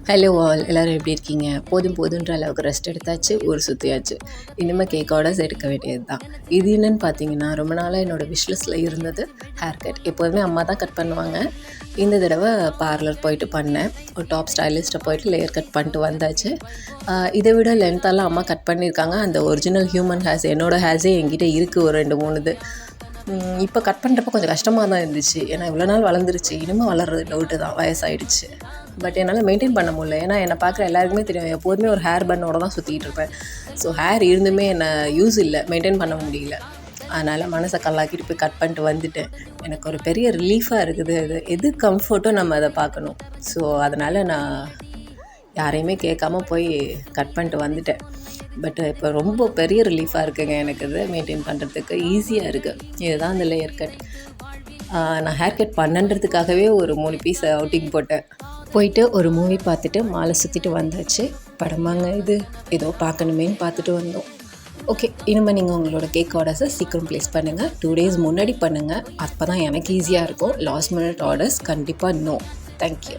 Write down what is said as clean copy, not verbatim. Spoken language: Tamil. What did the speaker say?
ஹலோ ஆல், எல்லோரும் எப்படி இருக்கீங்க? போதும் போதுன்ற அளவுக்கு ரெஸ்ட் எடுத்தாச்சு, ஊர் சுற்றியாச்சு. இனிமேல் கேக் ஆர்டர்ஸ் எடுக்க வேண்டியது தான். இது என்னன்னு பார்த்தீங்கன்னா, ரொம்ப நாளாக என்னோடய விஷ்லிஸ்ட்டில் இருந்தது ஹேர் கட். எப்போதுமே அம்மா தான் கட் பண்ணுவாங்க. இந்த தடவை பார்லர் போயிட்டு பண்ணேன். ஒரு டாப் ஸ்டைலிஸ்ட்டை போயிட்டு லேயர் கட் பண்ணிட்டு வந்தாச்சு. இதை விட லென்த்தெல்லாம் அம்மா கட் பண்ணியிருக்காங்க. அந்த ஒரிஜினல் ஹியூமன் ஹேர்ஸ், என்னோடய ஹேர்ஸே என்கிட்ட இருக்குது ஒரு 2-3 இது. இப்போ கட் பண்ணுறப்ப கொஞ்சம் கஷ்டமாக தான் இருந்துச்சு. ஏன்னா இவ்வளோ நாள் வளர்ந்துருச்சு, இனிமேல் வளர்றது டவுட்டு தான், வயசாகிடுச்சு. பட் என்னால் மெயின்டைன் பண்ண முடியல. ஏன்னா என்னை பார்க்குற எல்லாருக்குமே தெரியும், எப்போதுமே ஒரு ஹேர் பன்னோட தான் சுற்றிக்கிட்டு இருப்பேன். ஸோ ஹேர் இருந்துமே என்னை யூஸ் இல்லை, மெயின்டைன் பண்ண முடியல. அதனால் மனசை கல்லாக்கிட்டு போய் கட் பண்ணிட்டு வந்துட்டேன். எனக்கு ஒரு பெரிய ரிலீஃபாக இருக்குது. எது கம்ஃபர்ட்டோ நம்ம அதை பார்க்கணும். ஸோ அதனால் நான் யாரையுமே கேட்காம போய் கட் பண்ணிட்டு வந்துட்டேன். பட் இப்போ ரொம்ப பெரிய ரிலீஃபாக இருக்குங்க. எனக்கு இது மெயின்டைன் பண்ணுறதுக்கு ஈஸியாக இருக்குது. இதுதான் அந்த லேயர் கட். நான் ஹேர் கட் பண்ணுன்றதுக்காகவே ஒரு 3 பீஸ் அவுட்டிங் போட்டேன். போயிட்டு ஒரு மூவி பார்த்துட்டு மாலை சுற்றிட்டு வந்தாச்சு. படமாங்க இது, ஏதோ பார்க்கணுமேன்னு பார்த்துட்டு வந்தோம். ஓகே, இனிமேல் நீங்கள் உங்களோட கேக் ஆர்டர்ஸை சீக்கிரம் ப்ளேஸ் பண்ணுங்கள். 2 days முன்னாடி பண்ணுங்கள். அப்போ தான் எனக்கு ஈஸியாக இருக்கும். லாஸ்ட் மினிட் ஆர்டர்ஸ் கண்டிப்பாக நோ. தேங்க்யூ.